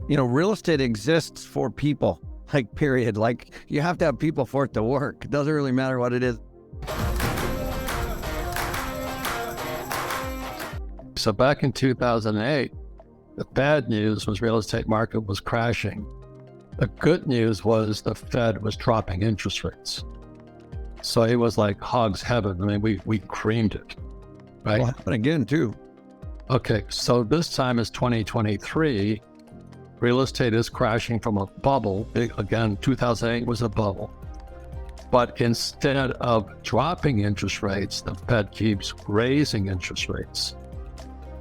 real estate exists for people, like, period. Like, you have to have people for it to work. It doesn't really matter what it is. So back in 2008, the bad news was real estate market was crashing. The good news was the Fed was dropping interest rates. So it was like hog's heaven. I mean, we creamed it, right? Well, happen again, too. Okay, so this time is 2023. Real estate is crashing from a bubble. Again, 2008 was a bubble. But instead of dropping interest rates, the Fed keeps raising interest rates.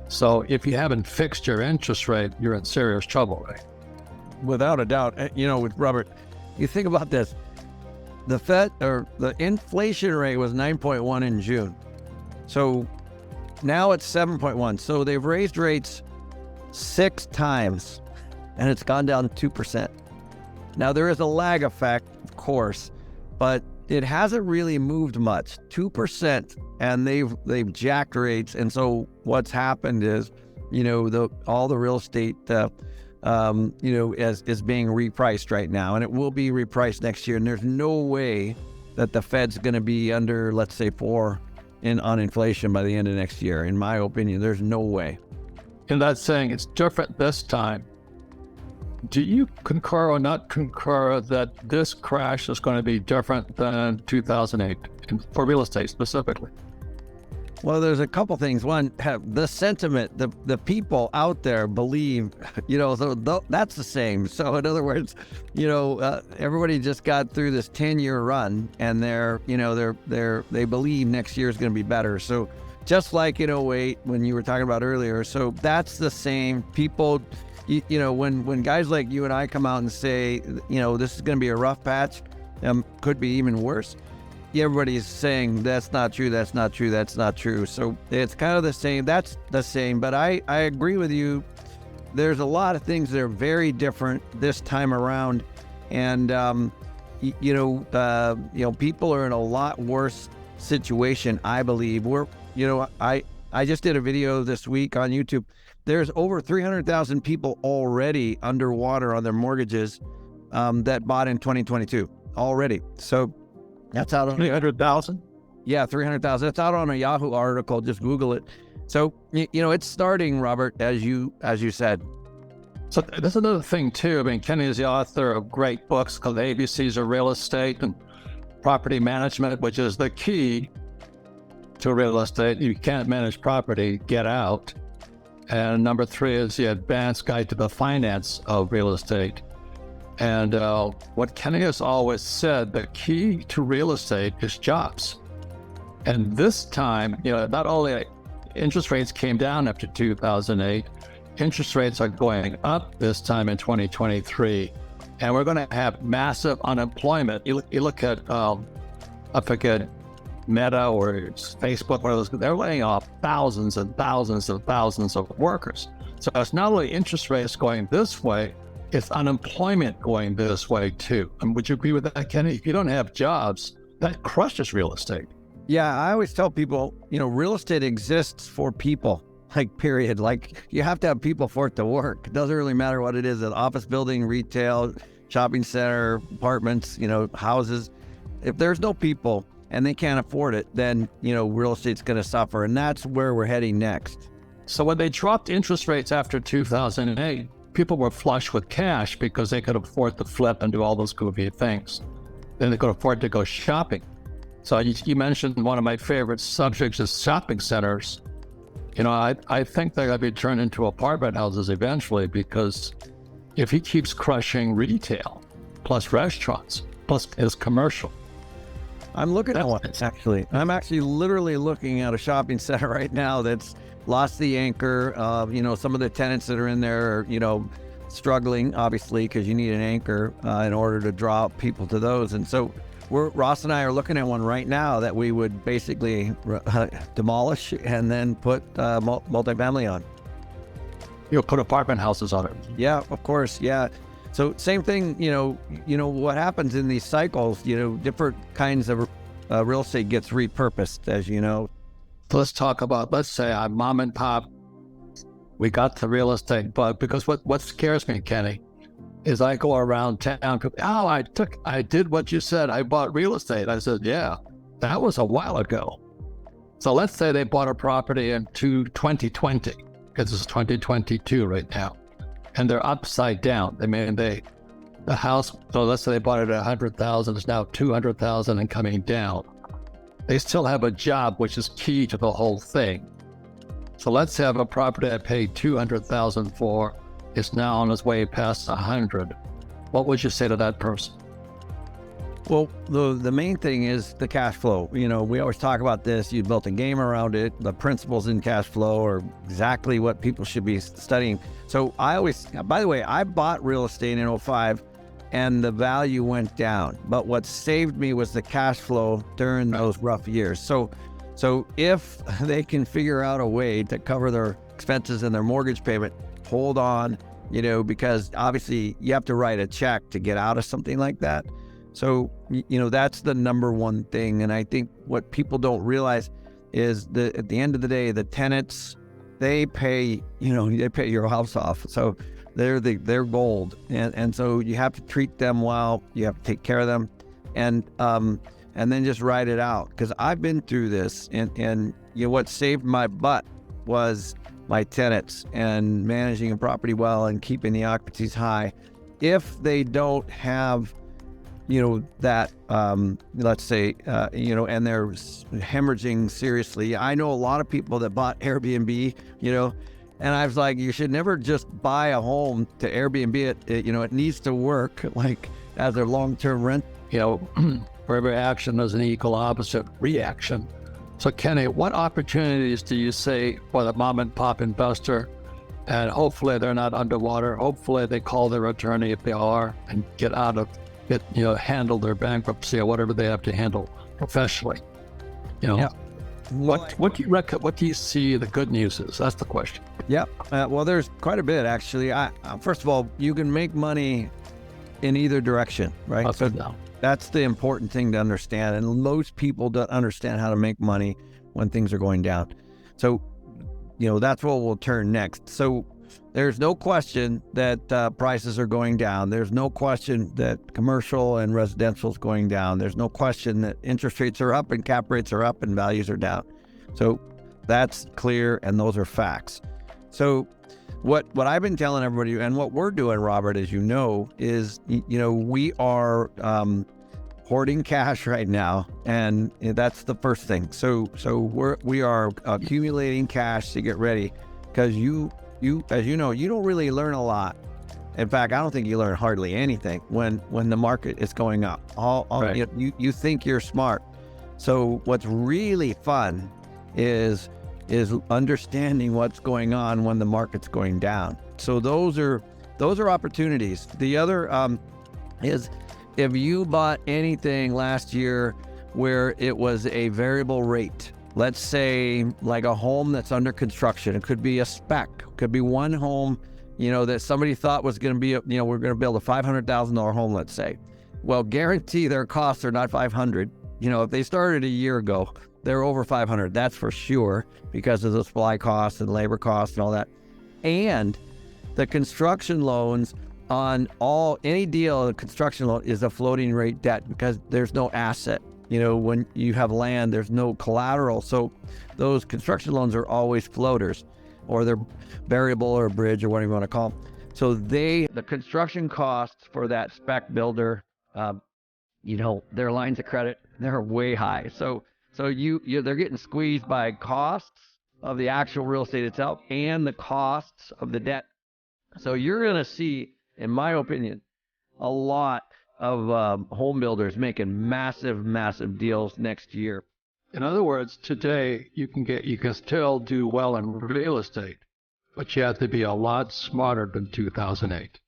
So if you haven't fixed your interest rate, you're in serious trouble, right? Without a doubt. With Robert, you think about this. The Fed, or the inflation rate, was 9.1 in June. So now it's 7.1. So they've raised rates 6 times, and it's gone down 2%. Now there is a lag effect, of course, but it hasn't really moved much. 2%, and they've jacked rates. And so what's happened is, all the real estate, is being repriced right now, and it will be repriced next year. And there's no way that the Fed's going to be under, let's say, 4 on inflation by the end of next year. In my opinion, there's no way. And that's saying it's different this time. Do you concur or not concur that this crash is going to be different than 2008 for real estate specifically? Well, there's a couple things. One, the sentiment, the people out there believe, that's the same. So in other words, everybody just got through this 10-year run, and they believe next year is going to be better. So just like in 08, when you were talking about earlier, so that's the same. People, when guys like you and I come out and say, this is going to be a rough patch, could be even worse, everybody's saying that's not true, that's not true, that's not true. So it's kind of the same. That's the same. But I agree with you. There's a lot of things that are very different this time around. And, people are in a lot worse situation, I believe. I just did a video this week on YouTube. There's over 300,000 people already underwater on their mortgages that bought in 2022 already. So that's out on 300,000? Yeah, 300,000. That's out on a Yahoo article. Just Google it. So, it's starting, Robert, as you said. So that's another thing, too. I mean, Kenny is the author of great books called ABCs of Real Estate and Property Management, which is the key to real estate. You can't manage property, get out. And number 3 is the Advanced Guide to the Finance of Real Estate. And what Kenny has always said, the key to real estate is jobs. And this time, not only interest rates came down after 2008, interest rates are going up this time in 2023. And we're going to have massive unemployment. You look at, I forget, Meta or Facebook, one of those, they're laying off thousands and thousands and thousands of workers. So it's not only interest rates going this way, it's unemployment going this way too. And would you agree with that, Kenny? If you don't have jobs, that crushes real estate. Yeah, I always tell people, real estate exists for people, like, period. Like, you have to have people for it to work. It doesn't really matter what it is, an office building, retail, shopping center, apartments, houses. If there's no people and they can't afford it, then, real estate's going to suffer. And that's where we're heading next. So when they dropped interest rates after 2008, people were flush with cash because they could afford to flip and do all those goofy things. Then they could afford to go shopping. So you mentioned one of my favorite subjects is shopping centers. I think they're going to be turned into apartment houses eventually, because if he keeps crushing retail, plus restaurants, plus his commercial. I'm looking at one, actually. I'm actually literally looking at a shopping center right now that's lost the anchor. Some of the tenants that are in there are, struggling, obviously, because you need an anchor in order to draw people to those. And so Ross and I are looking at one right now that we would basically demolish and then put multifamily on. You'll put apartment houses on it. Yeah, of course. Yeah. So same thing, what happens in these cycles, different kinds of real estate gets repurposed, as you know. Let's talk about, let's say I'm mom and pop we got the real estate bug because what scares me, Kenny, is I go around town. Oh, I did what you said. I bought real estate. I said, yeah, that was a while ago. So let's say they bought a property in 2020, because it's 2022 right now, and they're upside down. I mean, the house. So let's say they bought it at 100,000. It's now 200,000 and coming down. They still have a job, which is key to the whole thing. So let's have a property I paid 200,000 for. It's now on its way past 100. What would you say to that person? Well, the main thing is the cash flow. You know, we always talk about this. You built a game around it. The principles in cash flow are exactly what people should be studying. So by the way, I bought real estate in 2005 and the value went down. But what saved me was the cash flow during those rough years. So if they can figure out a way to cover their expenses and their mortgage payment, hold on, you know, because obviously you have to write a check to get out of something like that. So, you know, that's the number one thing. And I think what people don't realize is that at the end of the day, the tenants, they pay your house off. So they're gold. And so you have to treat them well. You have to take care of them and then just ride it out. Because I've been through this and you know, what saved my butt was my tenants and managing a property well and keeping the occupancies high. If they don't have, you know, that, let's say, you know, and they're hemorrhaging seriously. I know a lot of people that bought Airbnb, you know, and I was like, you should never just buy a home to Airbnb it. You know, it needs to work like as a long-term rent. You know, for every action, there's an equal opposite reaction. So Kenny, what opportunities do you see for the mom and pop investor? And hopefully they're not underwater. Hopefully they call their attorney if they are and handle their bankruptcy or whatever they have to handle professionally. You know, what do you see the good news is? That's the question. Yeah. Well, there's quite a bit actually. First of all, you can make money in either direction, right? Up and down. That's the important thing to understand. And most people don't understand how to make money when things are going down. So, you know, that's what we'll turn next. So there's no question that prices are going down. There's no question that commercial and residential is going down. There's no question that interest rates are up and cap rates are up and values are down. So that's clear, and those are facts. So what I've been telling everybody, and what we're doing, Robert, as you know, is, you know, we are hoarding cash right now, and that's the first thing. So we are accumulating cash to get ready, because you as you know, you don't really learn a lot. In fact, I don't think you learn hardly anything when the market is going up. Right. You think you're smart. So what's really fun is understanding what's going on when the market's going down. So those are opportunities. The other is, if you bought anything last year where it was a variable rate, let's say like a home that's under construction, it could be a spec, could be one home, you know, that somebody thought was going to be, you know, we're going to build a $500,000 home, let's say. Well, guarantee their costs are not 500. You know, if they started a year ago, they're over 500. That's for sure, because of the supply costs and labor costs and all that. And the construction loans on any deal, the construction loan is a floating rate debt, because there's no asset. You know, when you have land, there's no collateral. So those construction loans are always floaters, or they're variable or bridge or whatever you want to call them. So the construction costs for that spec builder, you know, their lines of credit, they're way high. So they're getting squeezed by costs of the actual real estate itself and the costs of the debt. So you're going to see, in my opinion, a lot of home builders making massive deals next year. In other words, today you can still do well in real estate, but you have to be a lot smarter than 2008.